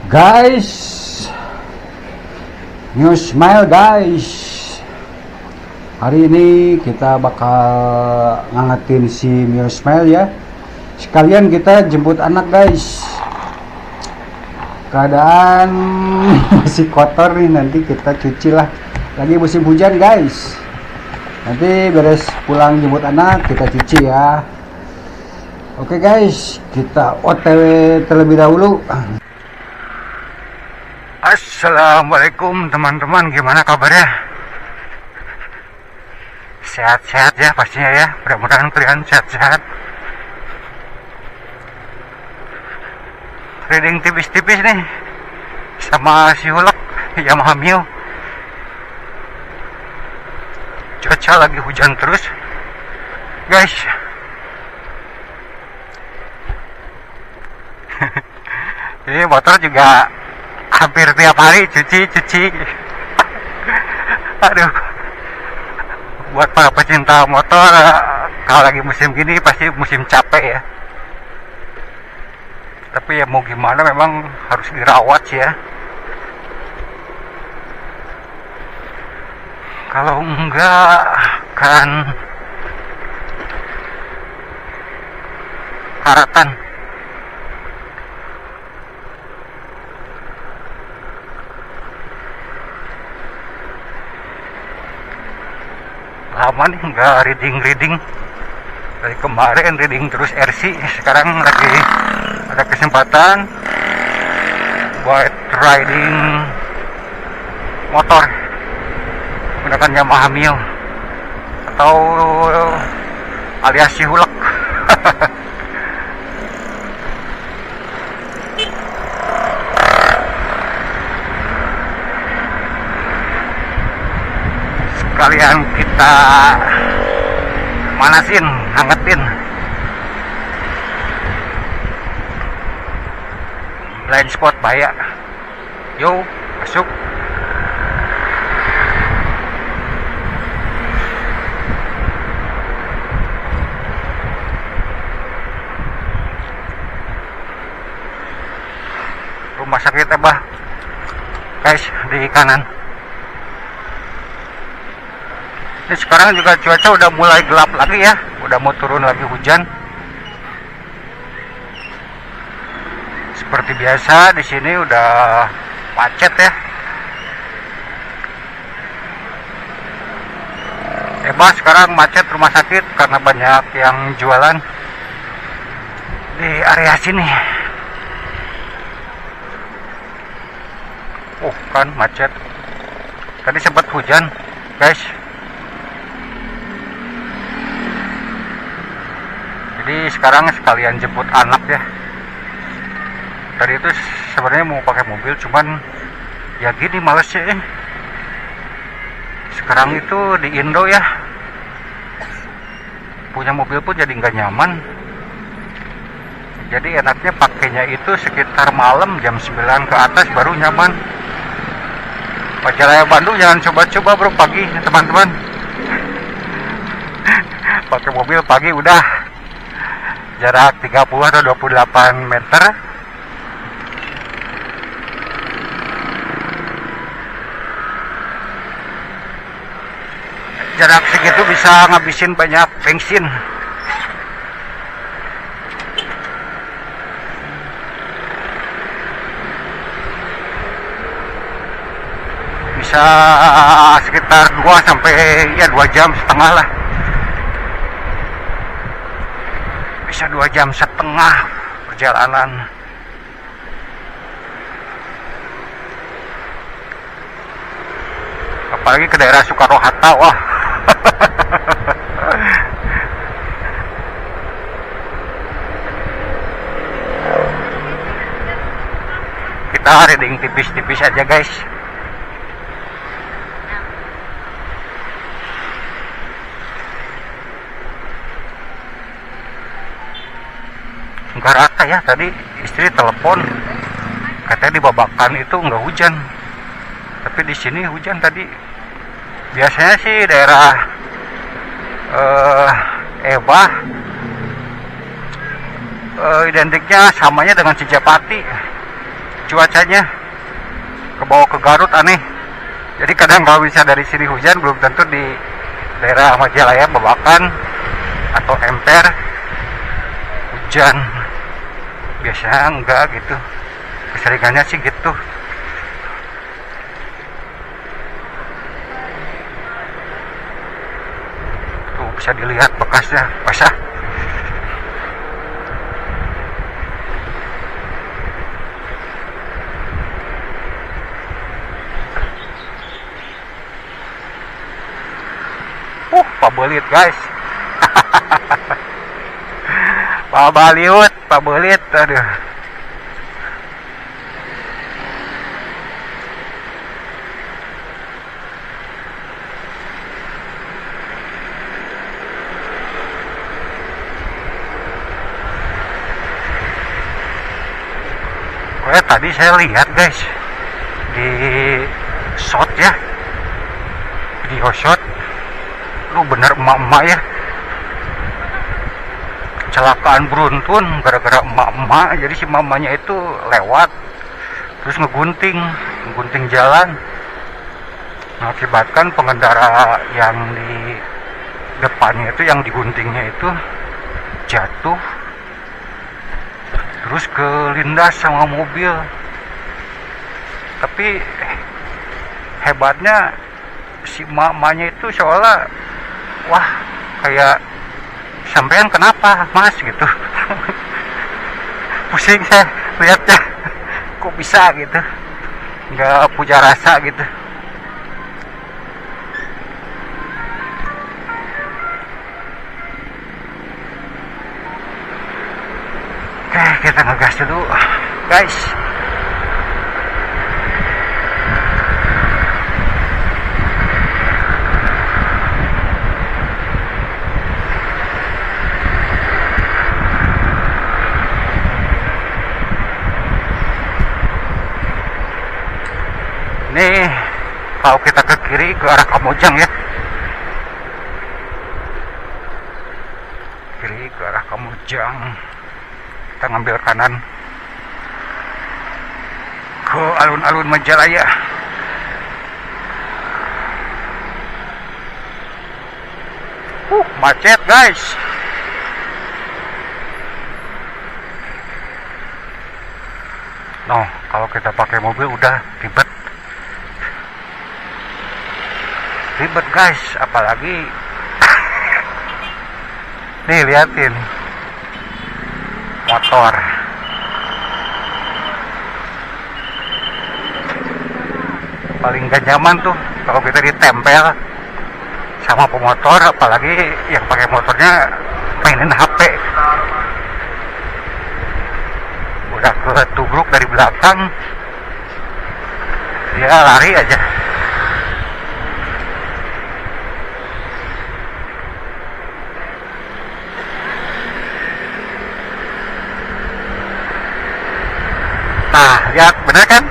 Guys, New Smile guys. Hari ini kita bakal ngangetin si New Smile ya. Sekalian kita jemput anak guys. Keadaan masih kotor nih, nanti kita cuci lah. Lagi musim hujan guys. Nanti beres pulang jemput anak kita cuci ya. Oke guys, kita OTW terlebih dahulu. Assalamualaikum teman-teman, gimana kabarnya? Sehat-sehat ya pastinya ya, mudah-mudahan kalian sehat-sehat. Reading tipis-tipis nih sama si Hulk Yamaha Mio. Cuaca lagi hujan terus guys. Ini motor juga hampir tiap hari cuci. Aduh, buat para pecinta motor, kalau lagi musim gini pasti musim capek ya. Tapi ya mau gimana, memang harus dirawat sih ya. Kalau enggak kan karatan. Lama nih nggak reading dari kemarin, reading terus RC. Sekarang lagi ada kesempatan buat riding motor menggunakan Yamaha Mio atau alias si Hulk. Sekalian kita manasin, hangetin. Blind spot bahaya. Yo, masuk. Rumah sakit apa? Guys, di kanan. Ini sekarang juga cuaca udah mulai gelap lagi ya, udah mau turun lagi hujan. Seperti biasa di sini udah macet ya. Bebas sekarang macet rumah sakit karena banyak yang jualan di area sini. Kan macet. Tadi sempat hujan, guys. Jadi sekarang sekalian jemput anak ya. Tadi itu sebenarnya mau pakai mobil, cuman ya gini males ya. Sekarang itu di Indo ya, punya mobil pun jadi nggak nyaman. Jadi enaknya pakainya itu sekitar malam jam 9 ke atas baru nyaman. Majalaya Bandung jangan coba-coba bro pagi teman-teman. Pakai mobil pagi udah jarak 30 atau 28 meter. Jarak segitu bisa ngabisin banyak bensin. Bisa sekitar 2 jam setengah lah. Bisa 2 jam setengah perjalanan. Apalagi ke daerah Soekarno-Hatta, wah. Kita reading tipis-tipis aja guys. Nggak rata ya, tadi istri telepon katanya di Babakan itu nggak hujan, tapi di sini hujan tadi. Biasanya sih daerah Ebah identiknya samanya dengan Cijapati. cuacanya ke bawah ke Garut aneh. Jadi kadang kalau bisa dari sini hujan, belum tentu di daerah Majalaya, Babakan atau Emper hujan. Biasanya enggak gitu, keseringannya sih gitu. Tuh bisa dilihat bekasnya basah. Pabelit guys. Pabelit, aduh. Tadi saya lihat guys di shot ya, video shot, lu bener emak-emak ya, kecelakaan beruntun gara-gara emak-emak. Jadi si mamanya itu lewat terus ngegunting jalan, mengakibatkan pengendara yang di depannya itu, yang diguntingnya itu jatuh terus kelindas sama mobil. Tapi hebatnya si mamanya itu seolah, wah kayak, sampean kenapa mas gitu. Pusing saya lihatnya, kok bisa gitu, nggak punya rasa gitu. Oke, kita ngegas dulu guys. Nih kalau kita ke kiri ke arah Kamojang ya, kiri ke arah Kamojang, kita ngambil kanan ke alun-alun Majalaya. Macet guys. No, kalau kita pakai mobil udah ribet guys, apalagi nih liatin motor. Paling gak nyaman tuh kalau kita ditempel sama pemotor, apalagi yang pakai motornya mainin HP. Udah ketubruk dari belakang, dia lari aja. Nah, lihat bener kan?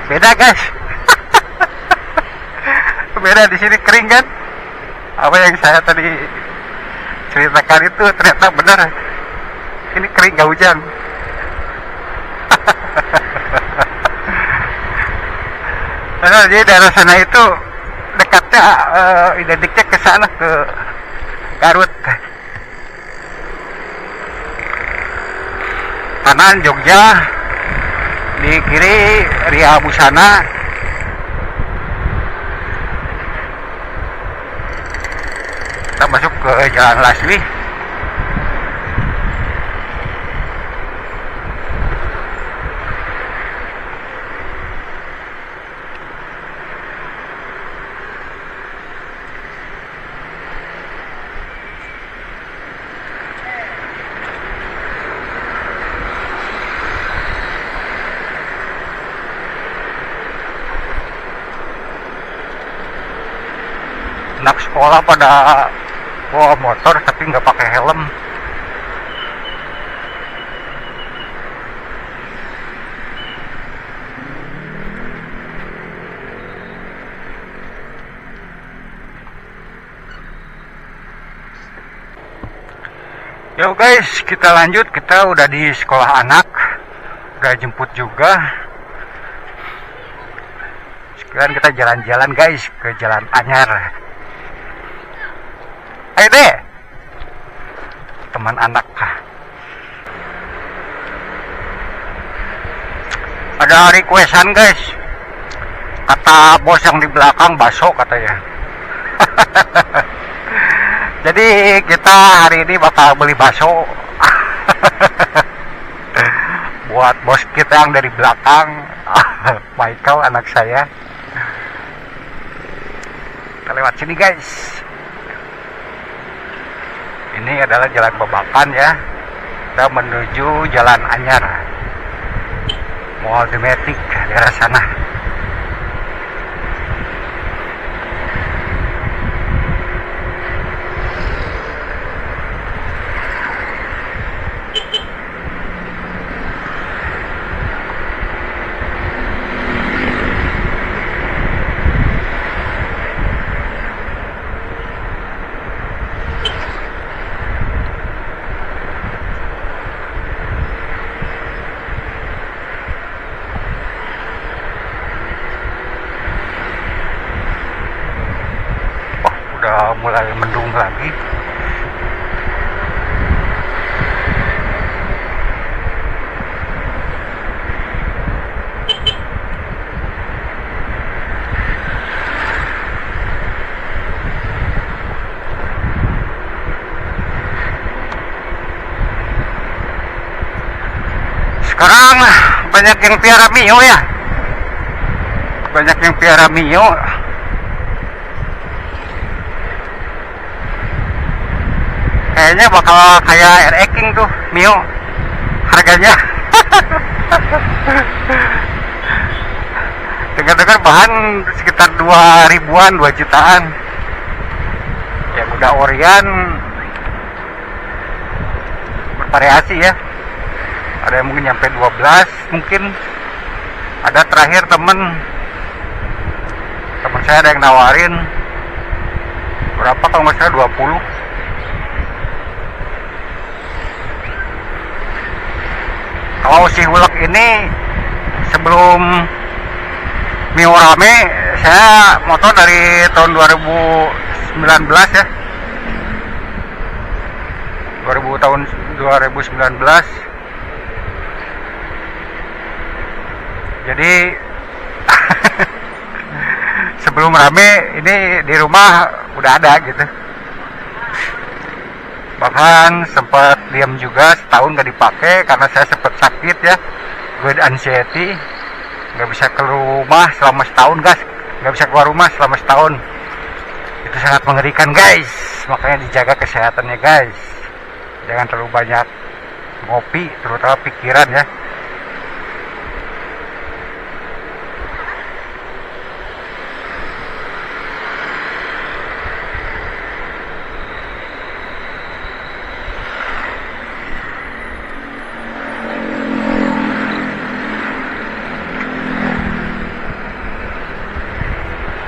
Beda guys. Beda, di sini kering kan? Apa yang saya tadi ceritakan itu ternyata benar. Ini kering, gak hujan. Nah, jadi daerah sana itu dekatnya, identiknya ke sana, ke Garut. Kanan Jogja, di kiri Ria Busana. Kita masuk ke Jalan Laswi. Anak sekolah pada bawa motor tapi nggak pakai helm. Yo guys, kita lanjut. Kita udah di sekolah anak, udah jemput juga. Sekarang kita jalan-jalan guys ke Jalan Anyar. Ayo deh, teman anak. Ada requestan guys, kata bos yang di belakang bakso katanya. Jadi kita hari ini bakal beli bakso buat bos kita yang dari belakang, Michael anak saya. Kita lewat sini guys. Ini adalah jalan Babakan ya. Kita menuju Jalan Anyar, Mall Dematic daerah sana. Udah mulai mendung lagi. Sekarang banyak yang piara mio ya. Banyak yang piara mio. Kayaknya bakal kayak air eking tuh mio harganya. Dengar-dengar bahan sekitar 2 jutaan. Yang udah orian bervariasi ya. Ada yang mungkin nyampe 12 mungkin. Ada terakhir temen saya ada yang nawarin berapa kalau nggak salah 20. Kalau si Hulek ini sebelum mio rame, saya motor dari tahun 2019 ya. 2019. Jadi sebelum rame ini di rumah udah ada gitu. Bahkan sempat diam juga setahun gak dipakai karena saya sempat sakit ya, good anxiety, nggak bisa keluar rumah selama setahun guys, nggak bisa keluar rumah selama setahun. Itu sangat mengerikan guys, makanya dijaga kesehatannya guys, jangan terlalu banyak ngopi, terutama pikiran ya.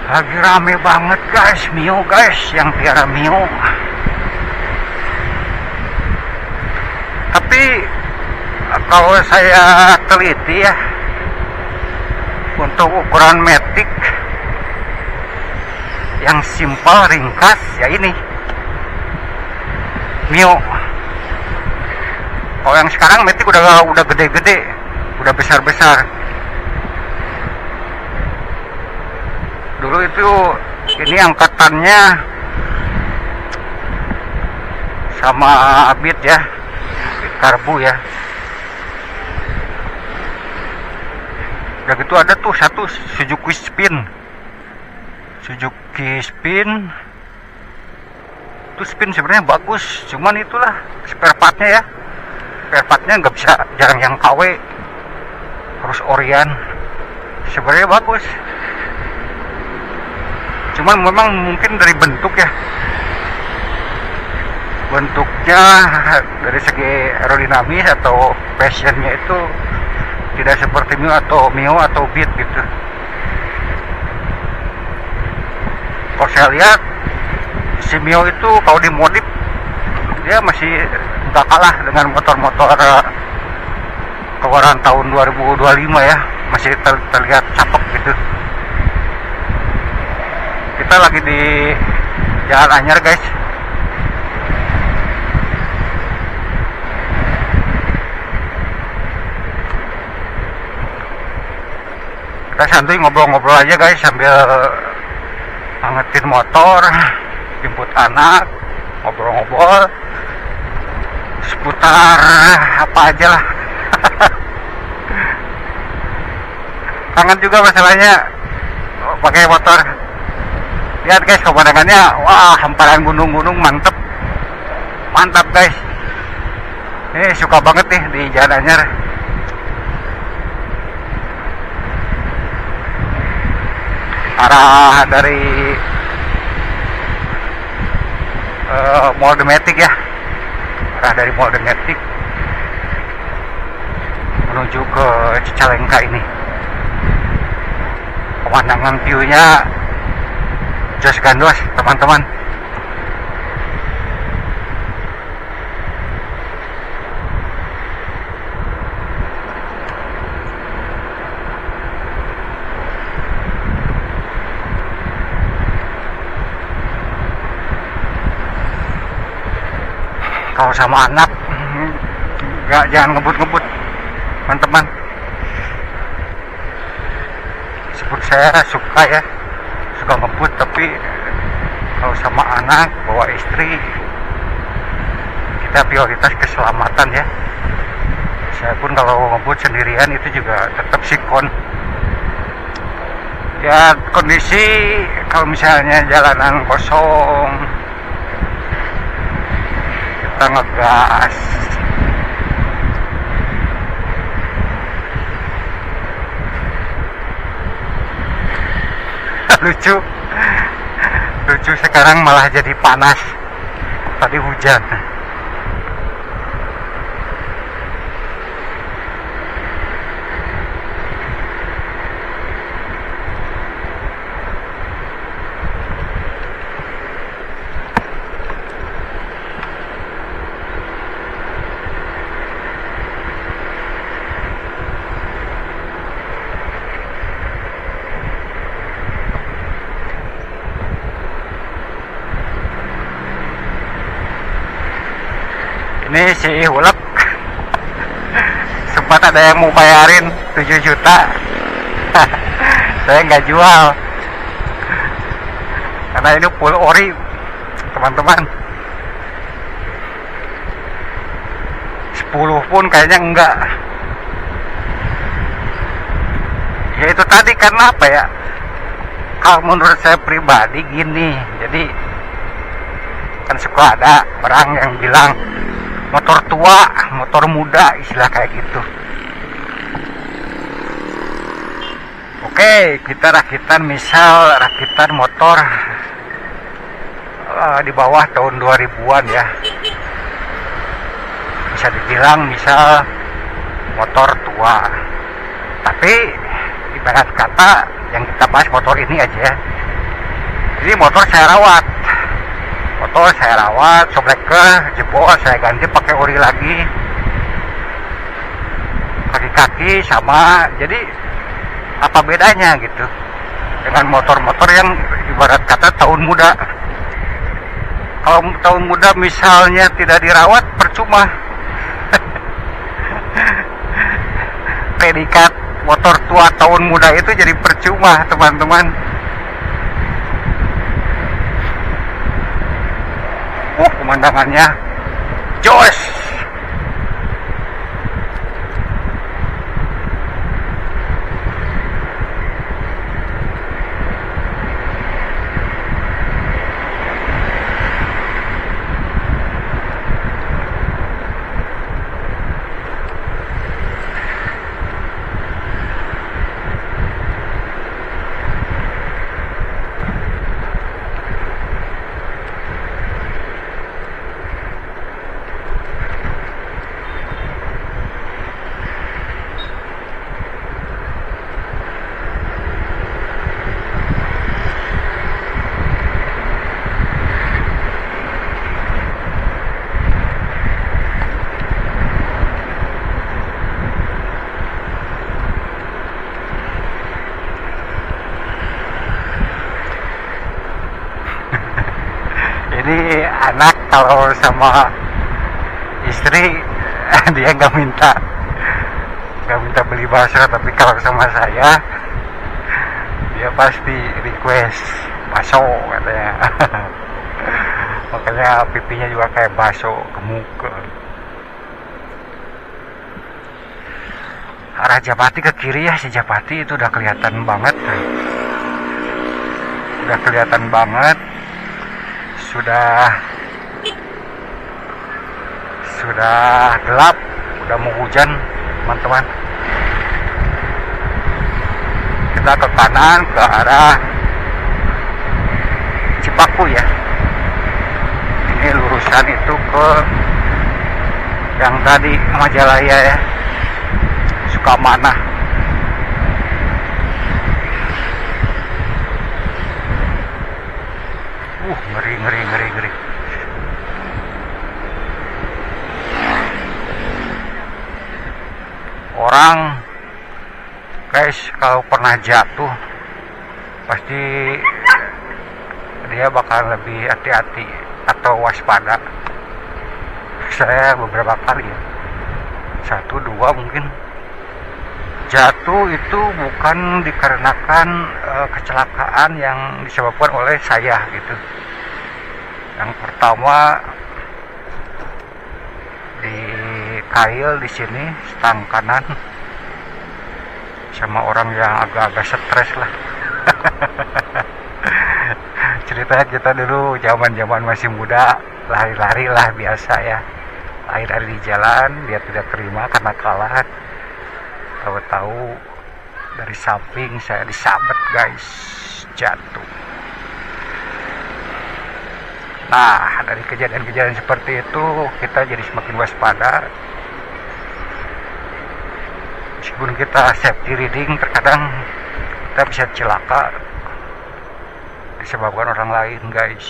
Lagi rame banget guys, mio guys, yang piara mio. Tapi kalau saya teliti ya, untuk ukuran matic yang simpel ringkas ya ini mio. Kalau yang sekarang matic udah gede-gede, udah besar-besar. Dulu itu ini angkatannya sama Abit ya, Abit karbu ya. Udah gitu ada tuh satu Suzuki Spin itu spin sebenarnya bagus, cuman itulah spare partnya ya, spare partnya nggak bisa, jarang yang KW, harus orian. Sebenarnya bagus, cuman memang mungkin dari bentuk ya, bentuknya dari segi aerodinamis atau fashionnya itu tidak seperti Mio atau Beat gitu. Kalau saya lihat si Mio itu kalau dimodif dia masih nggak kalah dengan motor-motor keluaran tahun 2025 ya, masih terlihat cakep gitu. Kita lagi di Jalan Anyar guys. Kita santuy ngobrol-ngobrol aja guys sambil ngangetin motor, jemput anak, ngobrol-ngobrol seputar apa aja lah. Kangen juga masalahnya pakai motor. Lihat guys pemandangannya, wah hamparan gunung-gunung mantep, mantap guys. Ini suka banget nih di Jalan Anyar. Arah dari Mall Dematic ya, arah dari Mall Dematic menuju ke Cicalengka ini. Pemandangan view-nya jos gandos teman-teman. Kalau sama anak jangan ngebut-ngebut teman-teman. Sebut saya suka ya, suka ngebut, tapi kalau sama anak bawa istri kita prioritas keselamatan ya. Saya pun kalau ngebut sendirian itu juga tetap sikon ya. Kondisi kalau misalnya jalanan kosong kita ngegas, lucu sekarang malah jadi panas, tadi hujan. Ini si Hulek sempat ada yang mau bayarin 7 juta. Saya nggak jual karena ini full ori teman-teman. 10 pun kayaknya enggak. Ya itu tadi karena apa ya, kalau menurut saya pribadi gini, jadi kan suka ada orang yang bilang motor tua, motor muda, istilah kayak gitu. Oke, kita rakitan motor di bawah tahun 2000-an ya. Bisa dibilang misal motor tua. Tapi ibarat kata yang kita bahas motor ini aja ya. Jadi motor saya rawat. Sobreker, jebol, saya ganti pakai ori lagi. Kaki-kaki sama, jadi apa bedanya gitu dengan motor-motor yang ibarat kata tahun muda. Kalau tahun muda misalnya tidak dirawat, percuma. Predikat motor tua tahun muda itu jadi percuma teman-teman. Pemandangannya jos. Jadi anak kalau sama istri dia nggak minta beli bakso, tapi kalau sama saya dia pasti request bakso katanya. Makanya pipinya juga kayak bakso gemuk. Arah Japati ke kiri ya, si Japati itu udah kelihatan banget. Sudah gelap, udah mau hujan, teman-teman. Kita ke kanan ke arah Cipaku ya. Ini lurusan itu ke yang tadi Majalaya ya, Sukamana. Ngeri. Orang guys kalau pernah jatuh pasti dia bakal lebih hati-hati atau waspada. Saya beberapa kali ya, 1-2 mungkin jatuh itu bukan dikarenakan kecelakaan yang disebabkan oleh saya gitu. Yang pertama di kail di sini stang kanan sama orang yang agak-agak stres lah. Ceritanya kita dulu zaman masih muda, lari-lari lah biasa ya, lari-lari di jalan. Dia tidak terima karena kalah. Tahu-tahu dari samping saya disabet guys, jatuh. Nah, dari kejadian-kejadian seperti itu kita jadi semakin waspada. Meskipun kita safety reading, terkadang kita bisa celaka disebabkan orang lain guys.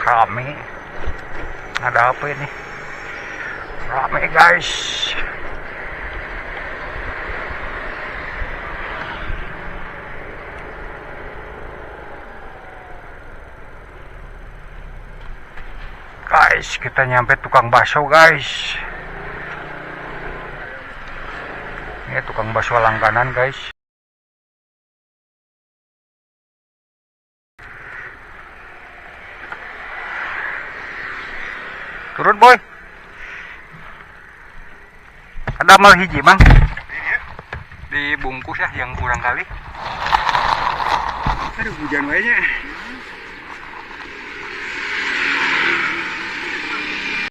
Rame. Ada apa ini? Rame guys. Guys, kita nyampe tukang bakso guys. Ini tukang bakso langganan guys. Turun boy. Ada mal hiji mang. Dibungkus ya yang kurang kali. Aduh hujan wanya.